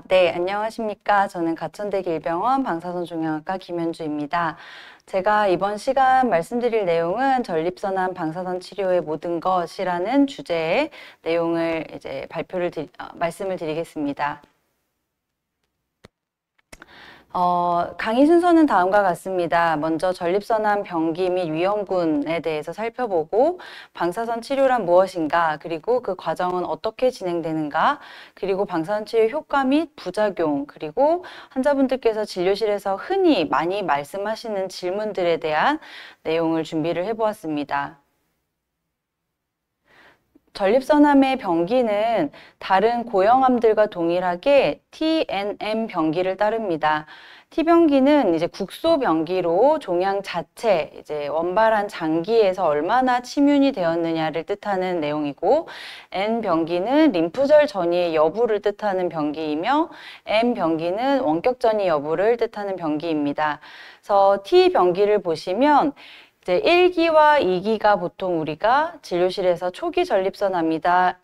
네, 안녕하십니까. 저는 가천대길병원 방사선종양학과 김현주입니다. 제가 이번 시간 말씀드릴 내용은 전립선암 방사선 치료의 모든 것이라는 주제의 내용을 이제 말씀을 드리겠습니다. 강의 순서는 다음과 같습니다. 먼저 전립선암 병기 및 위험군에 대해서 살펴보고 방사선 치료란 무엇인가, 그리고 그 과정은 어떻게 진행되는가, 그리고 방사선 치료 효과 및 부작용, 그리고 환자분들께서 진료실에서 흔히 많이 말씀하시는 질문들에 대한 내용을 준비를 해보았습니다. 전립선암의 병기는 다른 고형암들과 동일하게 TNM 병기를 따릅니다. T병기는 이제 국소병기로 종양 자체, 이제 원발한 장기에서 얼마나 침윤이 되었느냐를 뜻하는 내용이고, N병기는 림프절 전이의 여부를 뜻하는 병기이며, M병기는 원격 전이 여부를 뜻하는 병기입니다. 그래서 T병기를 보시면 이제 1기와 2기가 보통 우리가 진료실에서 초기 전립선암입니다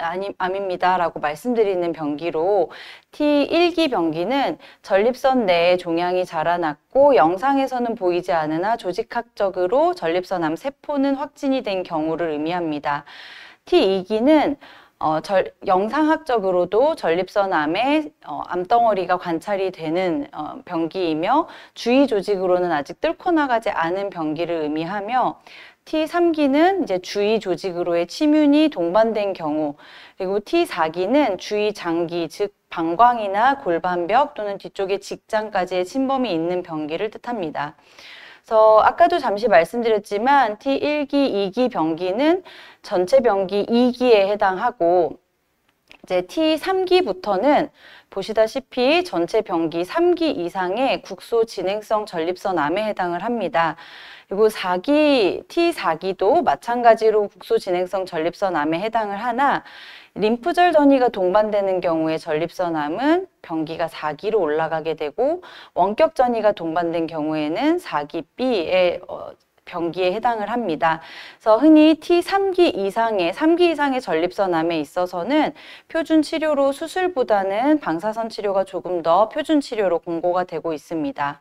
라고 말씀드리는 병기로, T1기 병기는 전립선 내에 종양이 자라났고 영상에서는 보이지 않으나 조직학적으로 전립선암 세포는 확진이 된 경우를 의미합니다. T2기는 영상학적으로도 전립선암의 암덩어리가 관찰이 되는 병기이며, 주위 조직으로는 아직 뚫고 나가지 않은 병기를 의미하며, T3기는 이제 주위 조직으로의 침윤이 동반된 경우, 그리고 T4기는 주위 장기, 즉 방광이나 골반벽 또는 뒤쪽의 직장까지의 침범이 있는 병기를 뜻합니다. 그래서 아까도 잠시 말씀드렸지만 T1기, 2기 병기는 전체 병기 2기에 해당하고, 이제 T3기부터는 보시다시피 전체 병기 3기 이상의 국소 진행성 전립선암에 해당을 합니다. 그리고 T4기도 마찬가지로 국소 진행성 전립선암에 해당을 하나, 림프절 전이가 동반되는 경우에 전립선암은 병기가 4기로 올라가게 되고, 원격 전이가 동반된 경우에는 4기 B의 병기에 해당을 합니다. 그래서 흔히 T3기 이상의 3기 이상의 전립선암에 있어서는 표준 치료로 수술보다는 방사선 치료가 조금 더 표준 치료로 공고가 되고 있습니다.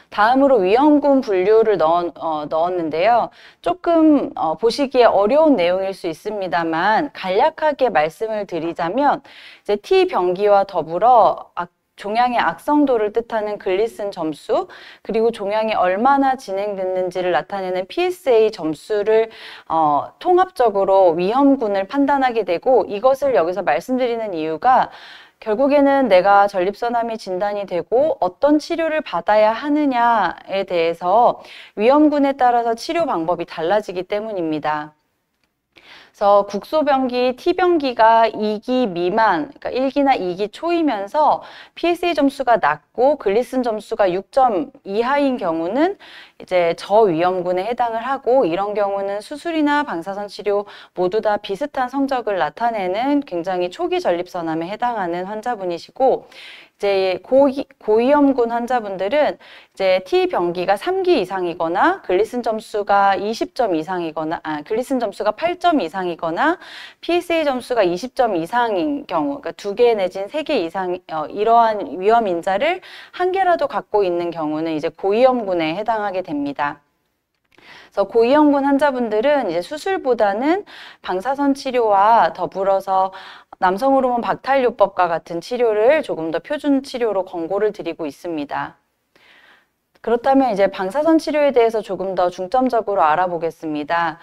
다음으로 위험군 분류를 넣었는데요. 조금 보시기에 어려운 내용일 수 있습니다만 간략하게 말씀을 드리자면, 이제 T병기와 더불어 종양의 악성도를 뜻하는 글리슨 점수, 그리고 종양이 얼마나 진행됐는지를 나타내는 PSA 점수를 통합적으로 위험군을 판단하게 되고, 이것을 여기서 말씀드리는 이유가 결국에는 내가 전립선암이 진단이 되고 어떤 치료를 받아야 하느냐에 대해서 위험군에 따라서 치료 방법이 달라지기 때문입니다. 그래서 국소병기, T병기가 2기 미만, 그러니까 1기나 2기 초이면서 PSA 점수가 낮고 글리슨 점수가 6점 이하인 경우는 이제 저위험군에 해당을 하고, 이런 경우는 수술이나 방사선 치료 모두 다 비슷한 성적을 나타내는 굉장히 초기 전립선암에 해당하는 환자분이시고, 이제 고위험군 환자분들은 이제 T병기가 3기 이상이거나 글리슨 점수가 20점 이상이거나, 글리슨 점수가 8점 이상이거나 PSA 점수가 20점 이상인 경우, 그러니까 2개 내진 3개 이상, 이러한 위험 인자를 1개라도 갖고 있는 경우는 이제 고위험군에 해당하게 됩니다. 그래서 고위험군 환자분들은 이제 수술보다는 방사선 치료와 더불어서 남성 호르몬 박탈요법과 같은 치료를 조금 더 표준 치료로 권고를 드리고 있습니다. 그렇다면 이제 방사선 치료에 대해서 조금 더 중점적으로 알아보겠습니다.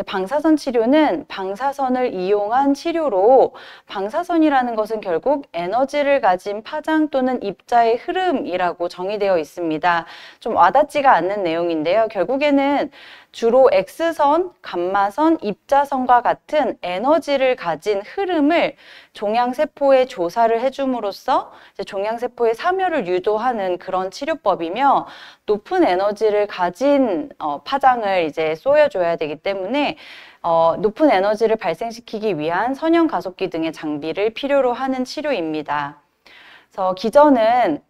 방사선 치료는 방사선을 이용한 치료로, 방사선이라는 것은 결국 에너지를 가진 파장 또는 입자의 흐름이라고 정의되어 있습니다. 좀 와닿지가 않는 내용인데요. 결국에는 주로 X선, 감마선, 입자선과 같은 에너지를 가진 흐름을 종양세포에 조사를 해줌으로써 이제 종양세포의 사멸을 유도하는 그런 치료법이며, 높은 에너지를 가진 파장을 이제 쏘여줘야 되기 때문에 높은 에너지를 발생시키기 위한 선형 가속기 등의 장비를 필요로 하는 치료입니다. 그래서 기전은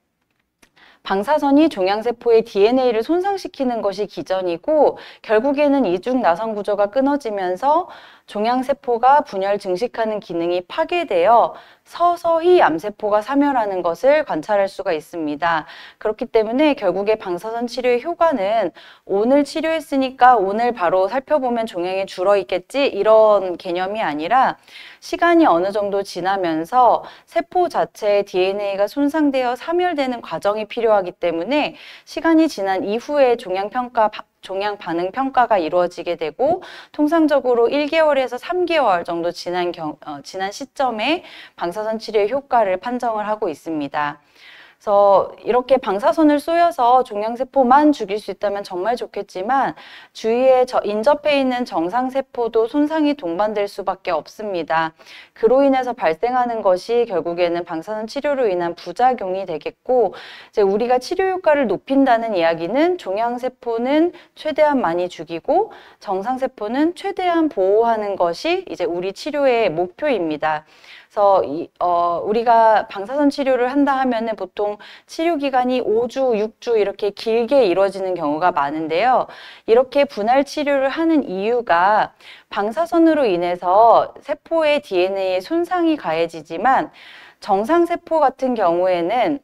방사선이 종양세포의 DNA를 손상시키는 것이 기전이고, 결국에는 이중 나선 구조가 끊어지면서 종양세포가 분열 증식하는 기능이 파괴되어 서서히 암세포가 사멸하는 것을 관찰할 수가 있습니다. 그렇기 때문에 결국에 방사선 치료의 효과는 오늘 치료했으니까 오늘 바로 살펴보면 종양이 줄어 있겠지 이런 개념이 아니라 시간이 어느 정도 지나면서 세포 자체의 DNA가 손상되어 사멸되는 과정이 필요하기 때문에 시간이 지난 이후에 종양 반응 평가가 이루어지게 되고 통상적으로 1개월에서 3개월 정도 지난 시점에 방사선 치료의 효과를 판정을 하고 있습니다. 그래서 이렇게 방사선을 쏘여서 종양세포만 죽일 수 있다면 정말 좋겠지만 주위에 인접해 있는 정상세포도 손상이 동반될 수밖에 없습니다. 그로 인해서 발생하는 것이 결국에는 방사선 치료로 인한 부작용이 되겠고, 이제 우리가 치료 효과를 높인다는 이야기는 종양세포는 최대한 많이 죽이고 정상세포는 최대한 보호하는 것이 이제 우리 치료의 목표입니다. 그래서 우리가 방사선 치료를 한다 하면은 보통 치료 기간이 5주, 6주 이렇게 길게 이루어지는 경우가 많은데요. 이렇게 분할 치료를 하는 이유가 방사선으로 인해서 세포의 DNA에 손상이 가해지지만 정상세포 같은 경우에는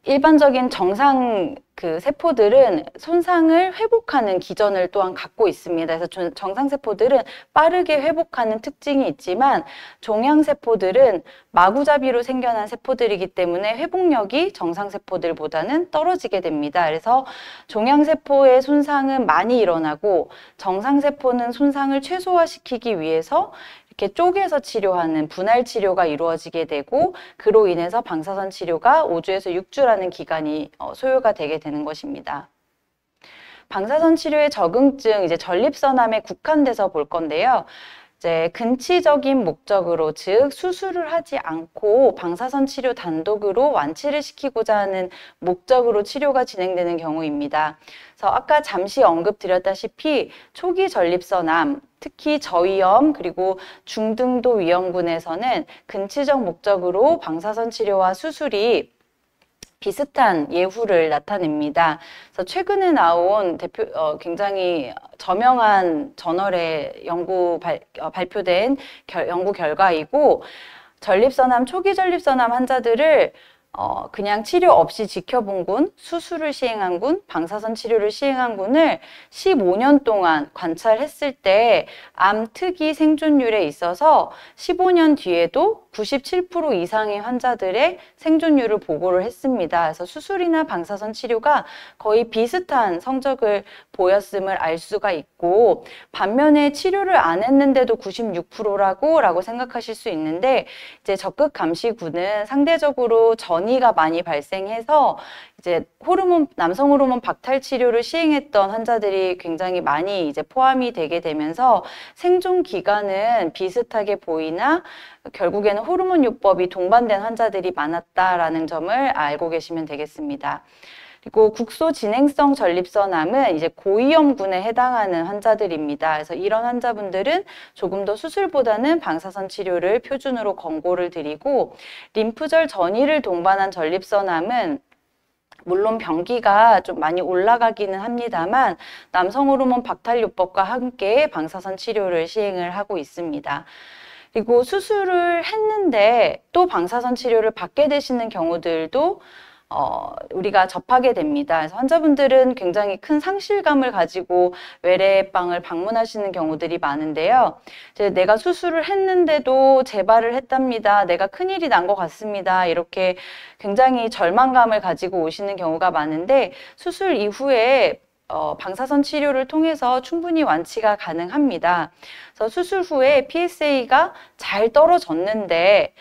일반적인 정상 세포들은 손상을 회복하는 기전을 또한 갖고 있습니다. 그래서 정상세포들은 빠르게 회복하는 특징이 있지만 종양세포들은 마구잡이로 생겨난 세포들이기 때문에 회복력이 정상세포들보다는 떨어지게 됩니다. 그래서 종양세포의 손상은 많이 일어나고 정상세포는 손상을 최소화시키기 위해서 이렇게 쪼개서 치료하는 분할 치료가 이루어지게 되고 그로 인해서 방사선 치료가 5주에서 6주라는 기간이 소요가 되게 되는 것입니다. 방사선 치료의 적응증, 이제 전립선암에 국한돼서 볼 건데요. 이제 근치적인 목적으로, 즉 수술을 하지 않고 방사선 치료 단독으로 완치를 시키고자 하는 목적으로 치료가 진행되는 경우입니다. 그래서 아까 잠시 언급드렸다시피 초기 전립선암, 특히 저위험 그리고 중등도 위험군에서는 근치적 목적으로 방사선 치료와 수술이 비슷한 예후를 나타냅니다. 그래서 최근에 나온 굉장히 저명한 저널에 발표된 연구 결과이고, 초기 전립선암 환자들을 그냥 치료 없이 지켜본 군, 수술을 시행한 군, 방사선 치료를 시행한 군을 15년 동안 관찰했을 때 암 특이 생존율에 있어서 15년 뒤에도 97% 이상의 환자들의 생존율을 보고를 했습니다. 그래서 수술이나 방사선 치료가 거의 비슷한 성적을 보였음을 알 수가 있고, 반면에 치료를 안 했는데도 96%라고 생각하실 수 있는데, 이제 적극 감시군은 상대적으로 전이가 많이 발생해서 이제 남성 호르몬 박탈 치료를 시행했던 환자들이 굉장히 많이 이제 포함이 되게 되면서 생존 기간은 비슷하게 보이나 결국에는 호르몬 요법이 동반된 환자들이 많았다라는 점을 알고 계시면 되겠습니다. 그리고 국소 진행성 전립선암은 이제 고위험군에 해당하는 환자들입니다. 그래서 이런 환자분들은 조금 더 수술보다는 방사선 치료를 표준으로 권고를 드리고, 림프절 전이를 동반한 전립선암은 물론 병기가 좀 많이 올라가기는 합니다만 남성 호르몬 박탈요법과 함께 방사선 치료를 시행을 하고 있습니다. 그리고 수술을 했는데 또 방사선 치료를 받게 되시는 경우들도 우리가 접하게 됩니다. 그래서 환자분들은 굉장히 큰 상실감을 가지고 외래방을 방문하시는 경우들이 많은데요. 이제 내가 수술을 했는데도 재발을 했답니다. 내가 큰일이 난 것 같습니다. 이렇게 굉장히 절망감을 가지고 오시는 경우가 많은데, 수술 이후에 방사선 치료를 통해서 충분히 완치가 가능합니다. 그래서 수술 후에 PSA가 잘 떨어졌는데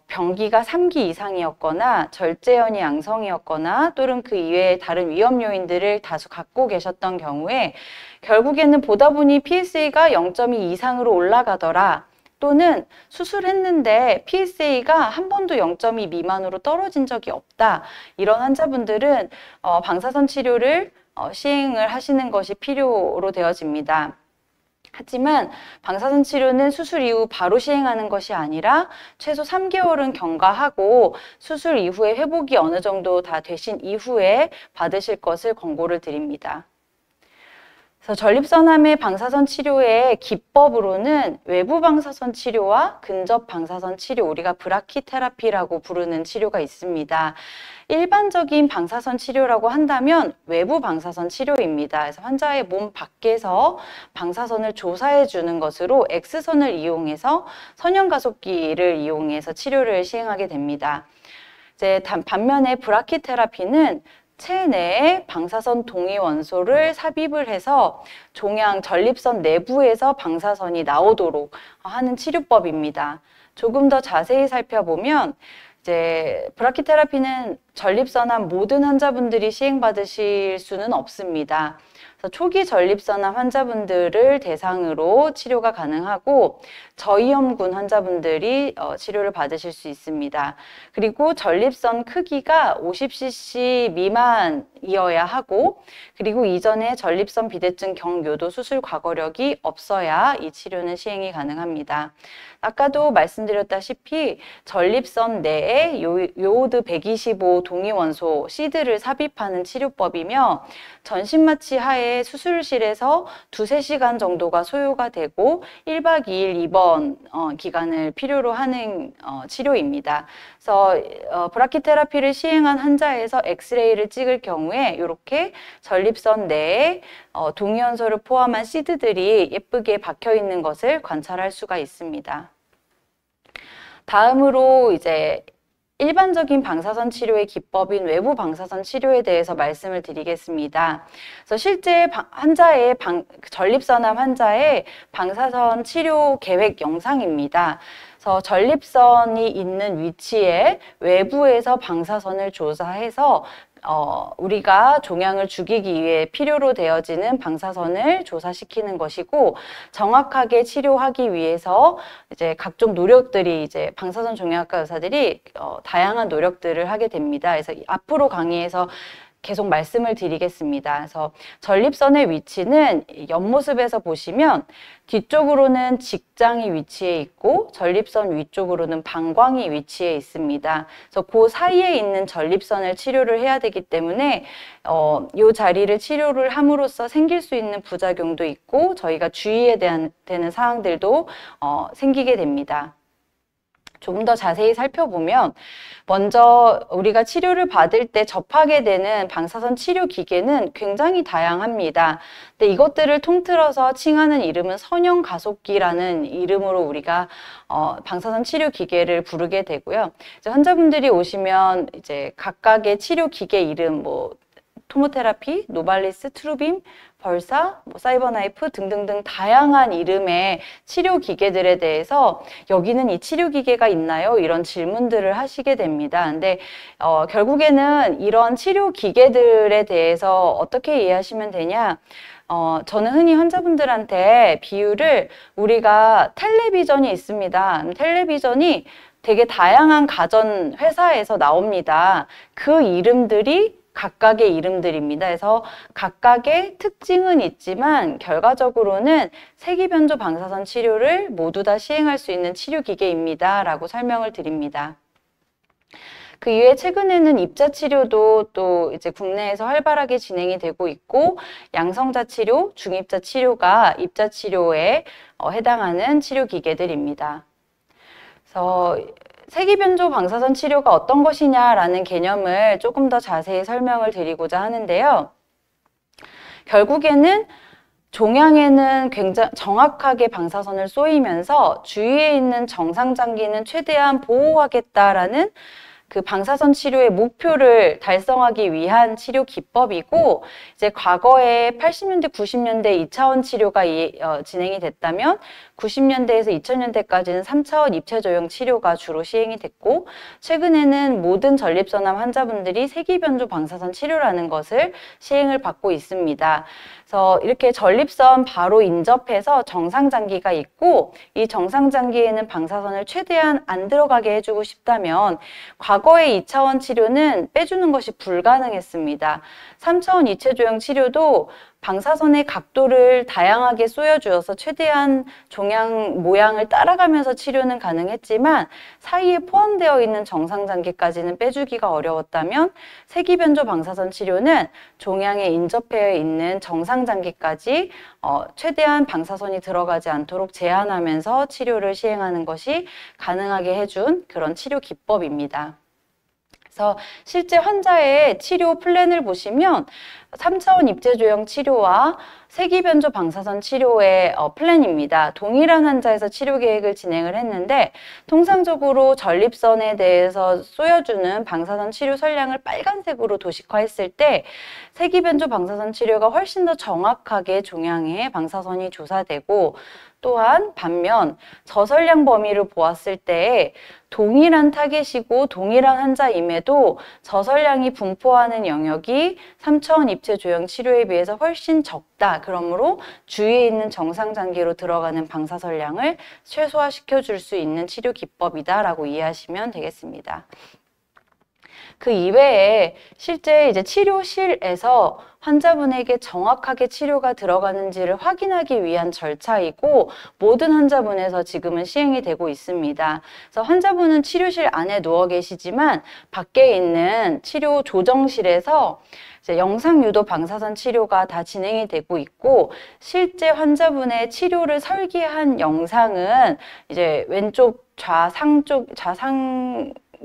병기가 3기 이상이었거나 절제연이 양성이었거나 또는 그 이외의 다른 위험 요인들을 다수 갖고 계셨던 경우에 결국에는 보다 보니 PSA가 0.2 이상으로 올라가더라, 또는 수술했는데 PSA가 한 번도 0.2 미만으로 떨어진 적이 없다, 이런 환자분들은 방사선 치료를 시행을 하시는 것이 필요로 되어집니다. 하지만 방사선 치료는 수술 이후 바로 시행하는 것이 아니라 최소 3개월은 경과하고 수술 이후에 회복이 어느 정도 다 되신 이후에 받으실 것을 권고를 드립니다. 그래서 전립선암의 방사선 치료의 기법으로는 외부 방사선 치료와 근접 방사선 치료, 우리가 브라키테라피라고 부르는 치료가 있습니다. 일반적인 방사선 치료라고 한다면 외부 방사선 치료입니다. 그래서 환자의 몸 밖에서 방사선을 조사해 주는 것으로 X선을 이용해서 선형가속기를 이용해서 치료를 시행하게 됩니다. 이제 반면에 브라키테라피는 체내에 방사선 동위 원소를 삽입을 해서 종양 전립선 내부에서 방사선이 나오도록 하는 치료법입니다. 조금 더 자세히 살펴보면 이제 브라키테라피는 전립선암 모든 환자분들이 시행받으실 수는 없습니다. 그래서 초기 전립선암 환자분들을 대상으로 치료가 가능하고 저위험군 환자분들이 치료를 받으실 수 있습니다. 그리고 전립선 크기가 50cc 미만이어야 하고, 그리고 이전에 전립선 비대증 경요도 수술 과거력이 없어야 이 치료는 시행이 가능합니다. 아까도 말씀드렸다시피 전립선 내에 요오드 125 동위원소 시드를 삽입하는 치료법이며 전신마취 하에 수술실에서 2~3시간 정도가 소요가 되고 1박 2일 입원 기간을 필요로 하는 치료입니다. 그래서 브라키테라피를 시행한 환자에서 엑스레이를 찍을 경우에 이렇게 전립선 내에 동위원소를 포함한 시드들이 예쁘게 박혀 있는 것을 관찰할 수가 있습니다. 다음으로 이제 일반적인 방사선 치료의 기법인 외부 방사선 치료에 대해서 말씀을 드리겠습니다. 그래서 실제 환자의 전립선암 환자의 방사선 치료 계획 영상입니다. 그래서 전립선이 있는 위치에 외부에서 방사선을 조사해서 우리가 종양을 죽이기 위해 필요로 되어지는 방사선을 조사시키는 것이고, 정확하게 치료하기 위해서 이제 각종 노력들이 이제 방사선 종양학과 의사들이 다양한 노력들을 하게 됩니다. 그래서 앞으로 강의에서 계속 말씀을 드리겠습니다. 그래서 전립선의 위치는 옆모습에서 보시면 뒤쪽으로는 직장이 위치해 있고 전립선 위쪽으로는 방광이 위치해 있습니다. 그래서 그 사이에 있는 전립선을 치료를 해야 되기 때문에 이 자리를 치료를 함으로써 생길 수 있는 부작용도 있고 저희가 주의해야 되는 사항들도 생기게 됩니다. 조금 더 자세히 살펴보면 먼저 우리가 치료를 받을 때 접하게 되는 방사선 치료 기계는 굉장히 다양합니다. 근데 이것들을 통틀어서 칭하는 이름은 선형가속기라는 이름으로 우리가 방사선 치료 기계를 부르게 되고요. 이제 환자분들이 오시면 이제 각각의 치료 기계 이름 토모테라피, 노발리스, 트루빔, 벌사, 사이버나이프 등등등 다양한 이름의 치료 기계들에 대해서 여기는 이 치료 기계가 있나요? 이런 질문들을 하시게 됩니다. 근데 결국에는 이런 치료 기계들에 대해서 어떻게 이해하시면 되냐? 저는 흔히 환자분들한테 비유를 우리가 텔레비전이 있습니다. 텔레비전이 되게 다양한 가전 회사에서 나옵니다. 그 이름들이 각각의 이름들입니다. 그래서 각각의 특징은 있지만 결과적으로는 세기변조 방사선 치료를 모두 다 시행할 수 있는 치료기계입니다. 라고 설명을 드립니다. 그 이외에 최근에는 입자 치료도 또 이제 국내에서 활발하게 진행이 되고 있고 양성자 치료, 중입자 치료가 입자 치료에 해당하는 치료기계들입니다. 그래서 세기변조 방사선 치료가 어떤 것이냐라는 개념을 조금 더 자세히 설명을 드리고자 하는데요. 결국에는 종양에는 굉장히 정확하게 방사선을 쏘이면서 주위에 있는 정상장기는 최대한 보호하겠다라는 그 방사선 치료의 목표를 달성하기 위한 치료 기법이고, 이제 과거에 80년대, 90년대 2차원 치료가 진행이 됐다면 90년대에서 2000년대까지는 3차원 입체 조형 치료가 주로 시행이 됐고, 최근에는 모든 전립선암 환자분들이 세기변조 방사선 치료라는 것을 시행을 받고 있습니다. 그래서 이렇게 전립선 바로 인접해서 정상장기가 있고, 이 정상장기에는 방사선을 최대한 안 들어가게 해주고 싶다면 과거의 2차원 치료는 빼주는 것이 불가능했습니다. 3차원 입체 조형 치료도 방사선의 각도를 다양하게 쏘여주어서 최대한 종양 모양을 따라가면서 치료는 가능했지만 사이에 포함되어 있는 정상장기까지는 빼주기가 어려웠다면 세기변조 방사선 치료는 종양에 인접해 있는 정상장기까지 최대한 방사선이 들어가지 않도록 제한하면서 치료를 시행하는 것이 가능하게 해준 그런 치료 기법입니다. 그래서 실제 환자의 치료 플랜을 보시면 3차원 입체조형 치료와 세기변조 방사선 치료의 플랜입니다. 동일한 환자에서 치료 계획을 진행을 했는데 통상적으로 전립선에 대해서 쏘여주는 방사선 치료 선량을 빨간색으로 도식화했을 때 세기변조 방사선 치료가 훨씬 더 정확하게 종양에 방사선이 조사되고 또한 반면 저선량 범위를 보았을 때 동일한 타겟이고 동일한 환자임에도 저선량이 분포하는 영역이 3차원 입체 조형 치료에 비해서 훨씬 적다. 그러므로 주위에 있는 정상장기로 들어가는 방사선량을 최소화시켜 줄 수 있는 치료 기법이다라고 이해하시면 되겠습니다. 그 이외에 실제 이제 치료실에서 환자분에게 정확하게 치료가 들어가는지를 확인하기 위한 절차이고 모든 환자분에서 지금은 시행이 되고 있습니다. 그래서 환자분은 치료실 안에 누워 계시지만 밖에 있는 치료 조정실에서 이제 영상 유도 방사선 치료가 다 진행이 되고 있고 실제 환자분의 치료를 설계한 영상은 이제 왼쪽 좌상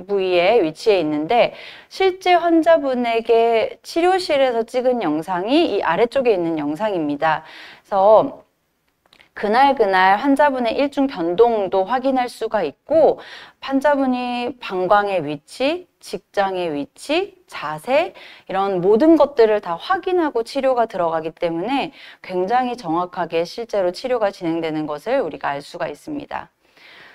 부위에 위치해 있는데 실제 환자분에게 치료실에서 찍은 영상이 이 아래쪽에 있는 영상입니다. 그래서 그날 환자분의 일중 변동도 확인할 수가 있고 환자분이 방광의 위치, 직장의 위치, 자세 이런 모든 것들을 다 확인하고 치료가 들어가기 때문에 굉장히 정확하게 실제로 치료가 진행되는 것을 우리가 알 수가 있습니다.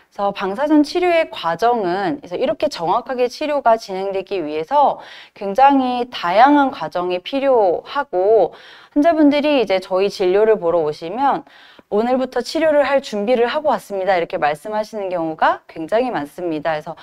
그래서 방사선 치료의 과정은 그래서 이렇게 정확하게 치료가 진행되기 위해서 굉장히 다양한 과정이 필요하고 환자분들이 이제 저희 진료를 보러 오시면 오늘부터 치료를 할 준비를 하고 왔습니다. 이렇게 말씀하시는 경우가 굉장히 많습니다. 그래서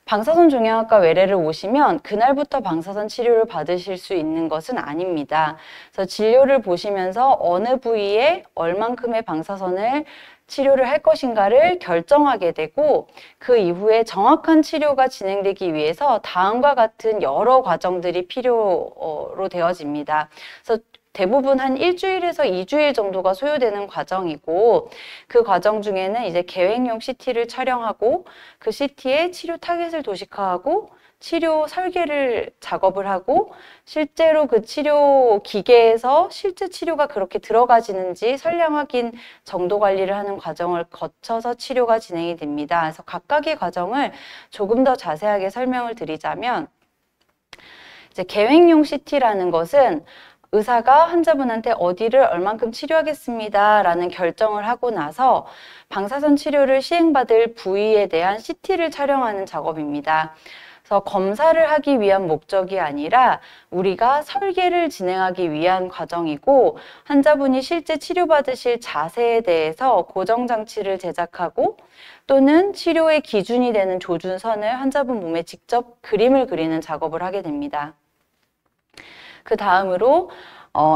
방사선 종양학과 외래를 오시면 그날부터 방사선 치료를 받으실 수 있는 것은 아닙니다. 그래서 진료를 보시면서 어느 부위에 얼만큼의 방사선을 치료를 할 것인가를 결정하게 되고 그 이후에 정확한 치료가 진행되기 위해서 다음과 같은 여러 과정들이 필요로 되어집니다. 그래서 대부분 한 1주일에서 2주일 정도가 소요되는 과정이고 그 과정 중에는 이제 계획용 CT를 촬영하고 그 CT에 치료 타겟을 도식화하고 치료 설계를 작업을 하고 실제로 그 치료 기계에서 실제 치료가 그렇게 들어가지는지 선량 확인 정도 관리를 하는 과정을 거쳐서 치료가 진행이 됩니다. 그래서 각각의 과정을 조금 더 자세하게 설명을 드리자면 이제 계획용 CT라는 것은 의사가 환자분한테 어디를 얼만큼 치료하겠습니다 라는 결정을 하고 나서 방사선 치료를 시행받을 부위에 대한 CT를 촬영하는 작업입니다. 그래서 검사를 하기 위한 목적이 아니라 우리가 설계를 진행하기 위한 과정이고 환자분이 실제 치료받으실 자세에 대해서 고정장치를 제작하고 또는 치료의 기준이 되는 조준선을 환자분 몸에 직접 그림을 그리는 작업을 하게 됩니다. 그 다음으로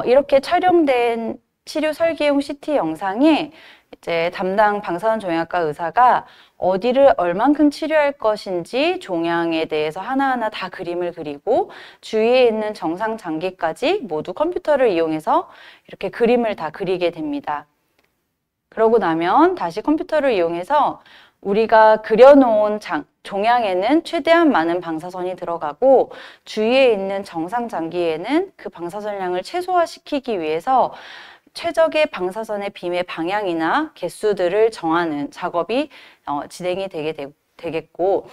이렇게 촬영된 치료 설계용 CT 영상에 이제 담당 방사선 종양학과 의사가 어디를 얼만큼 치료할 것인지 종양에 대해서 하나하나 다 그림을 그리고 주위에 있는 정상 장기까지 모두 컴퓨터를 이용해서 이렇게 그림을 다 그리게 됩니다. 그러고 나면 다시 컴퓨터를 이용해서 우리가 그려놓은 종양에는 최대한 많은 방사선이 들어가고 주위에 있는 정상 장기에는 그 방사선량을 최소화시키기 위해서 최적의 방사선의 빔의 방향이나 개수들을 정하는 작업이 진행이 되겠고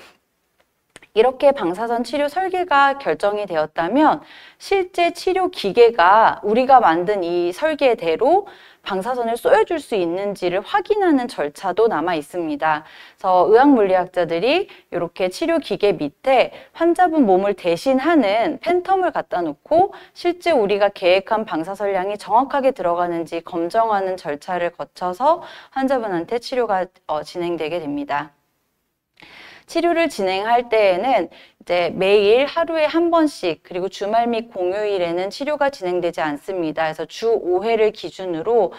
이렇게 방사선 치료 설계가 결정이 되었다면 실제 치료 기계가 우리가 만든 이 설계대로 방사선을 쏘여줄 수 있는지를 확인하는 절차도 남아 있습니다. 그래서 의학물리학자들이 이렇게 치료 기계 밑에 환자분 몸을 대신하는 팬텀을 갖다 놓고 실제 우리가 계획한 방사선량이 정확하게 들어가는지 검정하는 절차를 거쳐서 환자분한테 치료가 진행되게 됩니다. 치료를 진행할 때에는 이제 매일 하루에 한 번씩 그리고 주말 및 공휴일에는 치료가 진행되지 않습니다. 그래서 주 5회를 기준으로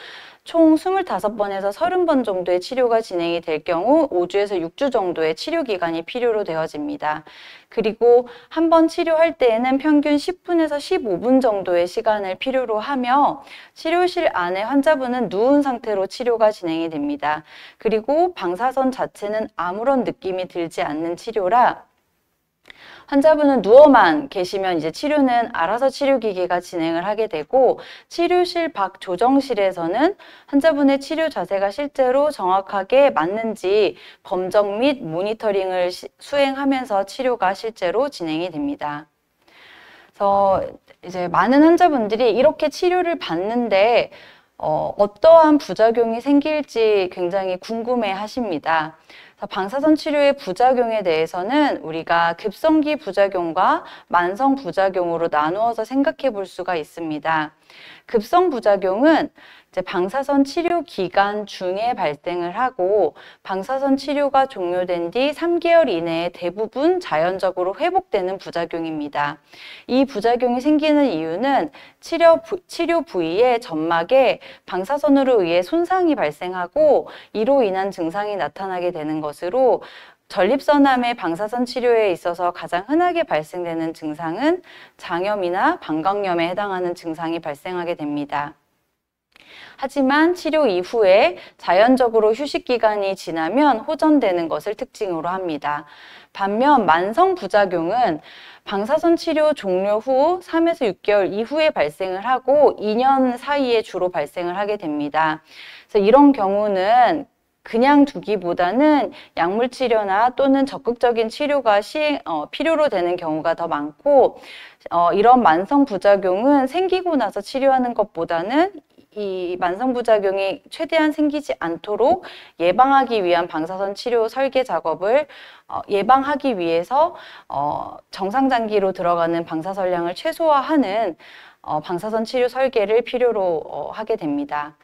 총 25번에서 30번 정도의 치료가 진행이 될 경우 5주에서 6주 정도의 치료 기간이 필요로 되어집니다. 그리고 한 번 치료할 때에는 평균 10분에서 15분 정도의 시간을 필요로 하며 치료실 안에 환자분은 누운 상태로 치료가 진행이 됩니다. 그리고 방사선 자체는 아무런 느낌이 들지 않는 치료라 환자분은 누워만 계시면 이제 치료는 알아서 치료기계가 진행을 하게 되고 치료실 밖 조정실에서는 환자분의 치료 자세가 실제로 정확하게 맞는지 검정 및 모니터링을 수행하면서 치료가 실제로 진행이 됩니다. 그래서 이제 많은 환자분들이 이렇게 치료를 받는데 어떠한 부작용이 생길지 굉장히 궁금해 하십니다. 방사선 치료의 부작용에 대해서는 우리가 급성기 부작용과 만성 부작용으로 나누어서 생각해 볼 수가 있습니다. 급성 부작용은 이제 방사선 치료 기간 중에 발생을 하고 방사선 치료가 종료된 뒤 3개월 이내에 대부분 자연적으로 회복되는 부작용입니다. 이 부작용이 생기는 이유는 치료 부위의 점막에 방사선으로 의해 손상이 발생하고 이로 인한 증상이 나타나게 되는 것으로 전립선암의 방사선 치료에 있어서 가장 흔하게 발생되는 증상은 장염이나 방광염에 해당하는 증상이 발생하게 됩니다. 하지만 치료 이후에 자연적으로 휴식 기간이 지나면 호전되는 것을 특징으로 합니다. 반면 만성 부작용은 방사선 치료 종료 후 3에서 6개월 이후에 발생을 하고 2년 사이에 주로 발생을 하게 됩니다. 그래서 이런 경우는 그냥 두기보다는 약물 치료나 또는 적극적인 치료가 필요로 되는 경우가 더 많고 이런 만성 부작용은 생기고 나서 치료하는 것보다는 이 만성 부작용이 최대한 생기지 않도록 예방하기 위한 방사선 치료 설계 작업을 예방하기 위해서 정상장기로 들어가는 방사선량을 최소화하는 방사선 치료 설계를 필요로 하게 됩니다.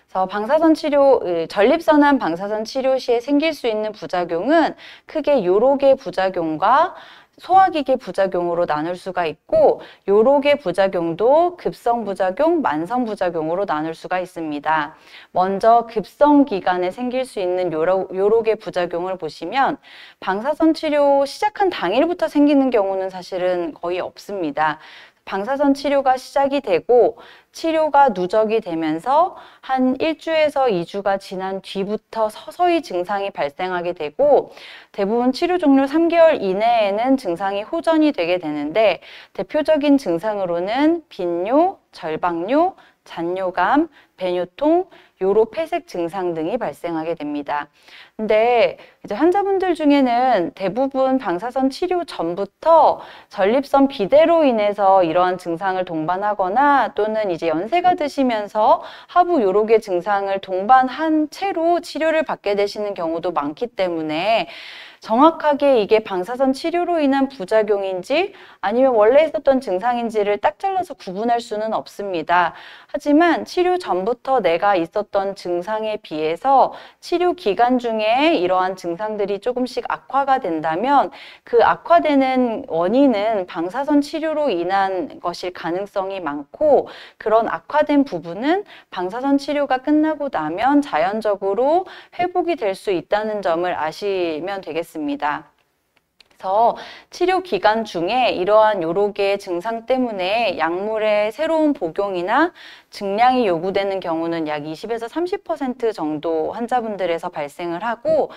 그래서 방사선 치료, 전립선암 방사선 치료 시에 생길 수 있는 부작용은 크게 여러 개 부작용과 소화기계 부작용으로 나눌 수가 있고 여러 개 부작용도 급성 부작용, 만성 부작용으로 나눌 수가 있습니다. 먼저 급성 기간에 생길 수 있는 여러 개 부작용을 보시면 방사선 치료 시작한 당일부터 생기는 경우는 사실은 거의 없습니다. 방사선 치료가 시작이 되고 치료가 누적이 되면서 한 1주에서 2주가 지난 뒤부터 서서히 증상이 발생하게 되고 대부분 치료 종료 3개월 이내에는 증상이 호전이 되게 되는데 대표적인 증상으로는 빈뇨, 절박뇨, 잔뇨감, 배뇨통, 요로 폐색 증상 등이 발생하게 됩니다. 근데 이제 환자분들 중에는 대부분 방사선 치료 전부터 전립선 비대로 인해서 이러한 증상을 동반하거나 또는 이제 연세가 드시면서 하부 요로계 증상을 동반한 채로 치료를 받게 되시는 경우도 많기 때문에 정확하게 이게 방사선 치료로 인한 부작용인지 아니면 원래 있었던 증상인지를 딱 잘라서 구분할 수는 없습니다. 하지만 치료 전부터 내가 있었던 증상에 비해서 치료 기간 중에 이러한 증상들이 조금씩 악화가 된다면 그 악화되는 원인은 방사선 치료로 인한 것일 가능성이 많고 그런 악화된 부분은 방사선 치료가 끝나고 나면 자연적으로 회복이 될 수 있다는 점을 아시면 되겠습니다. 그래서 치료 기간 중에 이러한 여러 개의 증상 때문에 약물의 새로운 복용이나 증량이 요구되는 경우는 약 20에서 30% 정도 환자분들에서 발생을 하고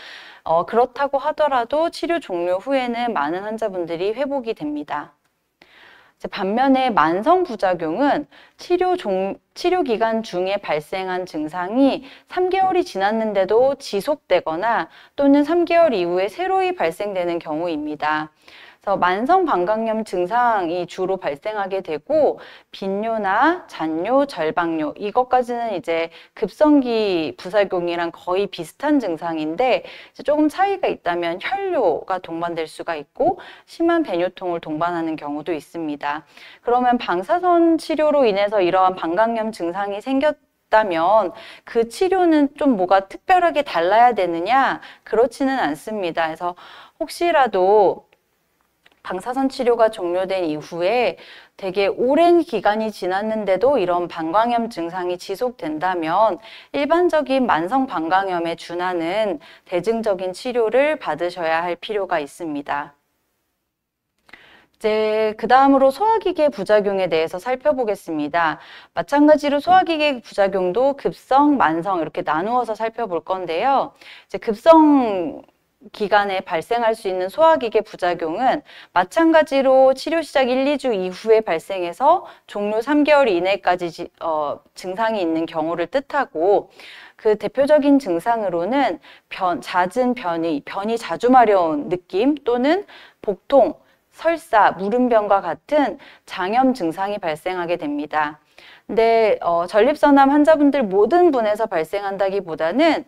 그렇다고 하더라도 치료 종료 후에는 많은 환자분들이 회복이 됩니다. 반면에 만성 부작용은 치료 기간 중에 발생한 증상이 3개월이 지났는데도 지속되거나 또는 3개월 이후에 새로이 발생되는 경우입니다. 그래서 만성 방광염 증상이 주로 발생하게 되고 빈뇨나 잔뇨, 절박뇨 이것까지는 이제 급성기 부작용이랑 거의 비슷한 증상인데 조금 차이가 있다면 혈뇨가 동반될 수가 있고 심한 배뇨통을 동반하는 경우도 있습니다. 그러면 방사선 치료로 인해서 이러한 방광염 증상이 생겼다 있다면 그 치료는 좀 뭐가 특별하게 달라야 되느냐? 그렇지는 않습니다. 그래서 혹시라도 방사선 치료가 종료된 이후에 되게 오랜 기간이 지났는데도 이런 방광염 증상이 지속된다면 일반적인 만성 방광염에 준하는 대증적인 치료를 받으셔야 할 필요가 있습니다. 이제 그 다음으로 소화기계 부작용에 대해서 살펴보겠습니다. 마찬가지로 소화기계 부작용도 급성, 만성 이렇게 나누어서 살펴볼 건데요. 이제 급성 기간에 발생할 수 있는 소화기계 부작용은 마찬가지로 치료 시작 1, 2주 이후에 발생해서 종료 3개월 이내까지 증상이 있는 경우를 뜻하고 그 대표적인 증상으로는 잦은 변이 자주 마려운 느낌 또는 복통, 설사, 무름병과 같은 장염 증상이 발생하게 됩니다. 근데 전립선암 환자분들 모든 분에서 발생한다기보다는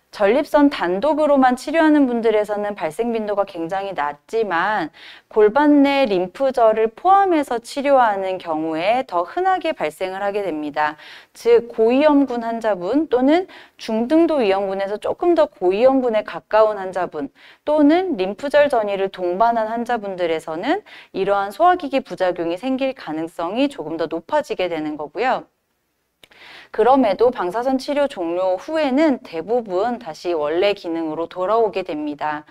전립선 단독으로만 치료하는 분들에서는 발생 빈도가 굉장히 낮지만 골반 내 림프절을 포함해서 치료하는 경우에 더 흔하게 발생을 하게 됩니다. 즉 고위험군 환자분 또는 중등도 위험군에서 조금 더 고위험군에 가까운 환자분 또는 림프절 전이를 동반한 환자분들에서는 이러한 소화기계 부작용이 생길 가능성이 조금 더 높아지게 되는 거고요. 그럼에도 방사선 치료 종료 후에는 대부분 다시 원래 기능으로 돌아오게 됩니다.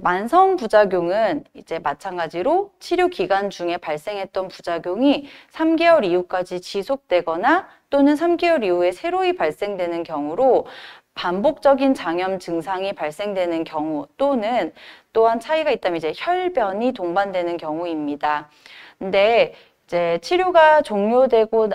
만성 부작용은 이제 마찬가지로 치료 기간 중에 발생했던 부작용이 3개월 이후까지 지속되거나 또는 3개월 이후에 새로이 발생되는 경우로 반복적인 장염 증상이 발생되는 경우 또는 또한 차이가 있다면 이제 혈변이 동반되는 경우입니다. 근데 이제 치료가 종료되고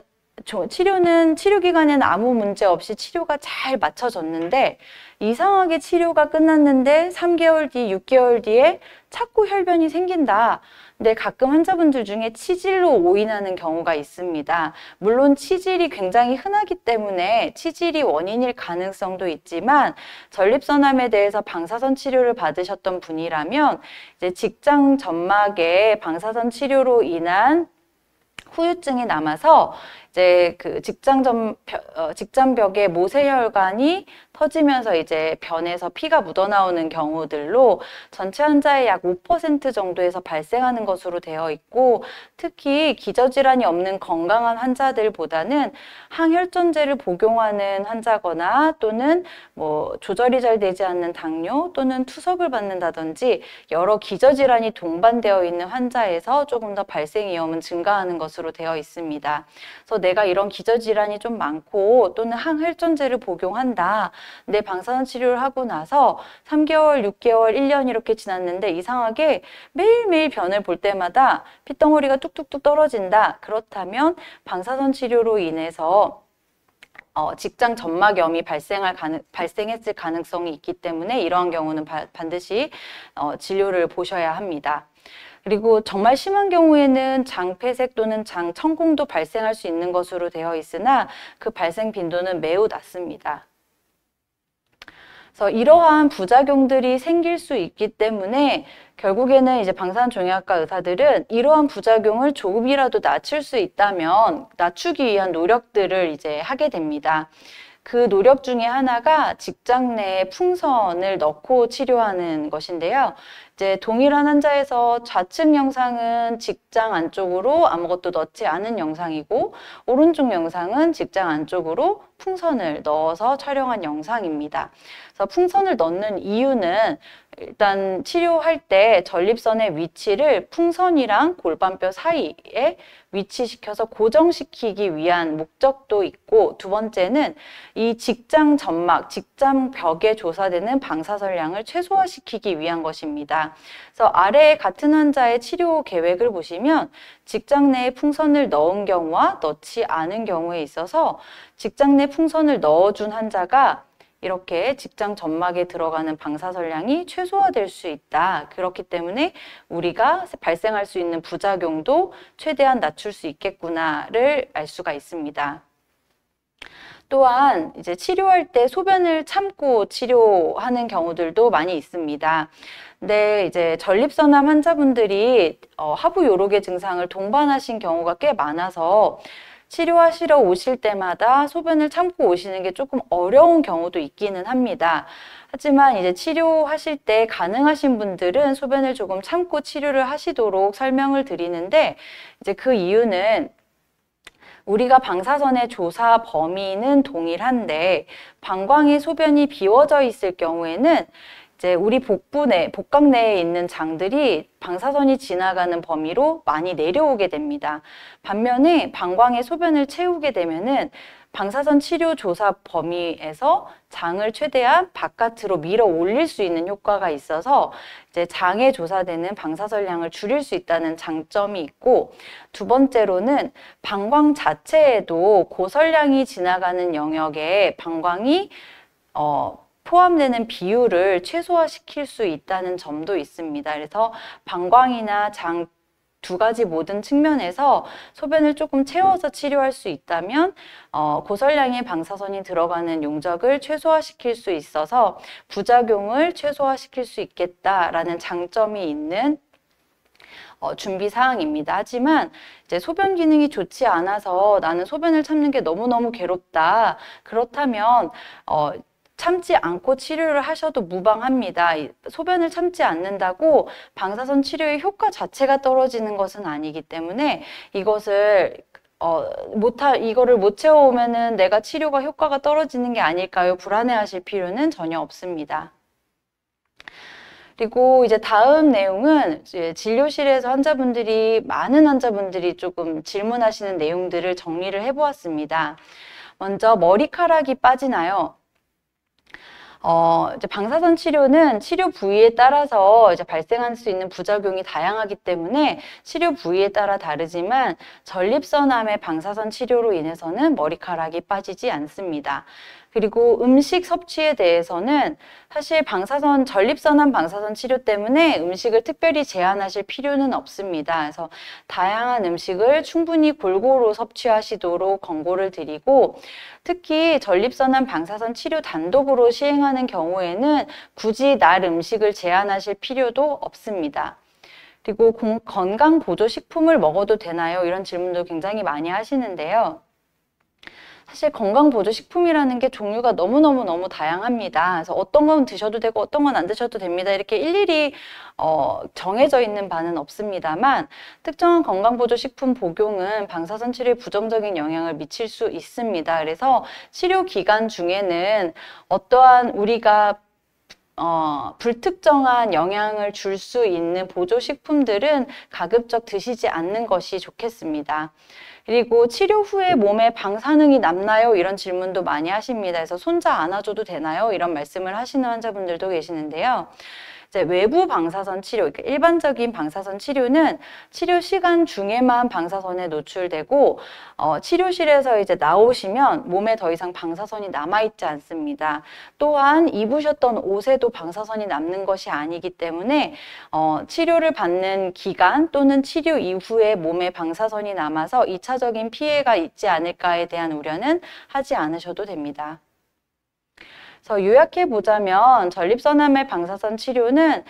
치료는 치료 기간에는 아무 문제 없이 치료가 잘 맞춰졌는데 이상하게 치료가 끝났는데 3개월 뒤, 6개월 뒤에 자꾸 혈변이 생긴다. 근데 가끔 환자분들 중에 치질로 오인하는 경우가 있습니다. 물론 치질이 굉장히 흔하기 때문에 치질이 원인일 가능성도 있지만 전립선암에 대해서 방사선 치료를 받으셨던 분이라면 이제 직장 점막에 방사선 치료로 인한 후유증이 남아서 이제 그 직장벽에 모세혈관이 터지면서 이제 변에서 피가 묻어나오는 경우들로 전체 환자의 약 5% 정도에서 발생하는 것으로 되어 있고 특히 기저질환이 없는 건강한 환자들보다는 항혈전제를 복용하는 환자거나 또는 뭐 조절이 잘 되지 않는 당뇨 또는 투석을 받는다든지 여러 기저질환이 동반되어 있는 환자에서 조금 더 발생 위험은 증가하는 것으로 되어 있습니다. 그래서 내가 이런 기저질환이 좀 많고 또는 항혈전제를 복용한다. 내 방사선 치료를 하고 나서 3개월, 6개월, 1년 이렇게 지났는데 이상하게 매일매일 변을 볼 때마다 핏덩어리가 뚝뚝뚝 떨어진다. 그렇다면 방사선 치료로 인해서 직장 점막염이 발생했을 가능성이 있기 때문에 이러한 경우는 반드시 진료를 보셔야 합니다. 그리고 정말 심한 경우에는 장폐색 또는 장천공도 발생할 수 있는 것으로 되어 있으나 그 발생 빈도는 매우 낮습니다. 그래서 이러한 부작용들이 생길 수 있기 때문에 결국에는 이제 방사선종양학과 의사들은 이러한 부작용을 조금이라도 낮출 수 있다면 낮추기 위한 노력들을 이제 하게 됩니다. 그 노력 중에 하나가 직장 내에 풍선을 넣고 치료하는 것인데요. 이제 동일한 환자에서 좌측 영상은 직장 안쪽으로 아무것도 넣지 않은 영상이고 오른쪽 영상은 직장 안쪽으로 풍선을 넣어서 촬영한 영상입니다. 그래서 풍선을 넣는 이유는 일단 치료할 때 전립선의 위치를 풍선이랑 골반뼈 사이에 위치시켜서 고정시키기 위한 목적도 있고 두 번째는 이 직장 점막, 직장벽에 조사되는 방사선량을 최소화시키기 위한 것입니다. 그래서 아래에 같은 환자의 치료 계획을 보시면 직장 내에 풍선을 넣은 경우와 넣지 않은 경우에 있어서 직장 내 풍선을 넣어준 환자가 이렇게 직장 점막에 들어가는 방사선량이 최소화될 수 있다. 그렇기 때문에 우리가 발생할 수 있는 부작용도 최대한 낮출 수 있겠구나를 알 수가 있습니다. 또한 이제 치료할 때 소변을 참고 치료하는 경우들도 많이 있습니다. 근데 이제 전립선암 환자분들이 하부 요로계 증상을 동반하신 경우가 꽤 많아서 치료하시러 오실 때마다 소변을 참고 오시는 게 조금 어려운 경우도 있기는 합니다. 하지만 이제 치료하실 때 가능하신 분들은 소변을 조금 참고 치료를 하시도록 설명을 드리는데, 이제 그 이유는 우리가 방사선의 조사 범위는 동일한데 방광의 소변이 비워져 있을 경우에는 이제 우리 복강 내에 있는 장들이 방사선이 지나가는 범위로 많이 내려오게 됩니다. 반면에 방광의 소변을 채우게 되면은 방사선 치료 조사 범위에서 장을 최대한 바깥으로 밀어 올릴 수 있는 효과가 있어서 이제 장에 조사되는 방사선량을 줄일 수 있다는 장점이 있고, 두 번째로는 방광 자체에도 고설량이 지나가는 영역에 방광이 포함되는 비율을 최소화시킬 수 있다는 점도 있습니다. 그래서 방광이나 장 두 가지 모든 측면에서 소변을 조금 채워서 치료할 수 있다면 고설량의 방사선이 들어가는 용적을 최소화시킬 수 있어서 부작용을 최소화시킬 수 있겠다라는 장점이 있는 준비 사항입니다. 하지만 이제 소변 기능이 좋지 않아서 나는 소변을 참는 게 너무너무 괴롭다. 그렇다면 참지 않고 치료를 하셔도 무방합니다. 소변을 참지 않는다고 방사선 치료의 효과 자체가 떨어지는 것은 아니기 때문에 이거를 못 채워오면은 내가 치료가 효과가 떨어지는 게 아닐까요? 불안해하실 필요는 전혀 없습니다. 그리고 이제 다음 내용은 이제 진료실에서 많은 환자분들이 조금 질문하시는 내용들을 정리를 해보았습니다. 먼저 머리카락이 빠지나요? 이제 방사선 치료는 치료 부위에 따라서 이제 발생할 수 있는 부작용이 다양하기 때문에 치료 부위에 따라 다르지만 전립선암의 방사선 치료로 인해서는 머리카락이 빠지지 않습니다. 그리고 음식 섭취에 대해서는 사실 전립선암 방사선 치료 때문에 음식을 특별히 제한하실 필요는 없습니다. 그래서 다양한 음식을 충분히 골고루 섭취하시도록 권고를 드리고, 특히 전립선암 방사선 치료 단독으로 시행하는 경우에는 굳이 날 음식을 제한하실 필요도 없습니다. 그리고 건강보조식품을 먹어도 되나요? 이런 질문도 굉장히 많이 하시는데요. 사실 건강보조식품이라는 게 종류가 너무 다양합니다. 그래서 어떤 건 드셔도 되고 어떤 건 안 드셔도 됩니다. 이렇게 일일이 정해져 있는 바는 없습니다만, 특정한 건강보조식품 복용은 방사선 치료에 부정적인 영향을 미칠 수 있습니다. 그래서 치료 기간 중에는 어떠한 우리가 불특정한 영향을 줄 수 있는 보조식품들은 가급적 드시지 않는 것이 좋겠습니다. 그리고 치료 후에 몸에 방사능이 남나요? 이런 질문도 많이 하십니다. 그래서 손자 안아줘도 되나요? 이런 말씀을 하시는 환자분들도 계시는데요. 이제 외부 방사선 치료, 그러니까 일반적인 방사선 치료는 치료 시간 중에만 방사선에 노출되고, 치료실에서 이제 나오시면 몸에 더 이상 방사선이 남아있지 않습니다. 또한 입으셨던 옷에도 방사선이 남는 것이 아니기 때문에 치료를 받는 기간 또는 치료 이후에 몸에 방사선이 남아서 2차적인 피해가 있지 않을까에 대한 우려는 하지 않으셔도 됩니다. 그래서 요약해 보자면 전립선암의 방사선 치료는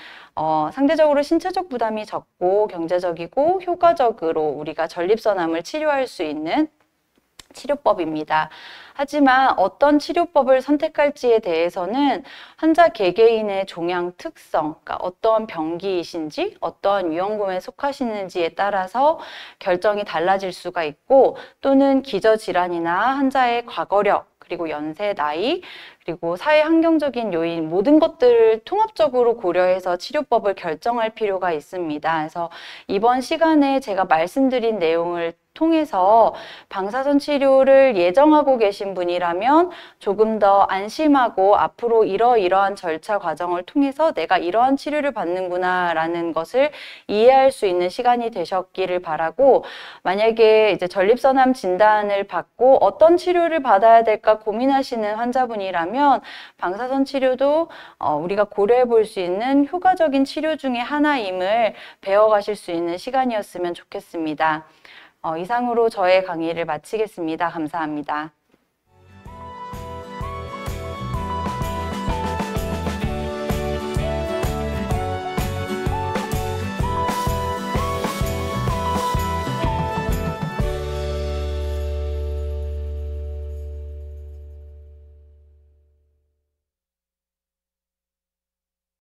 상대적으로 신체적 부담이 적고 경제적이고 효과적으로 우리가 전립선암을 치료할 수 있는 치료법입니다. 하지만 어떤 치료법을 선택할지에 대해서는 환자 개개인의 종양 특성, 그러니까 어떠한 병기이신지 어떠한 위험군에 속하시는지에 따라서 결정이 달라질 수가 있고, 또는 기저질환이나 환자의 과거력, 그리고 연세, 나이, 그리고 사회 환경적인 요인, 모든 것들을 통합적으로 고려해서 치료법을 결정할 필요가 있습니다. 그래서 이번 시간에 제가 말씀드린 내용을 통해서 방사선 치료를 예정하고 계신 분이라면 조금 더 안심하고 앞으로 이러이러한 절차 과정을 통해서 내가 이러한 치료를 받는구나 라는 것을 이해할 수 있는 시간이 되셨기를 바라고, 만약에 이제 전립선암 진단을 받고 어떤 치료를 받아야 될까 고민하시는 환자분이라면 방사선 치료도 우리가 고려해 볼 수 있는 효과적인 치료 중에 하나임을 배워가실 수 있는 시간이었으면 좋겠습니다. 이상으로 저의 강의를 마치겠습니다. 감사합니다.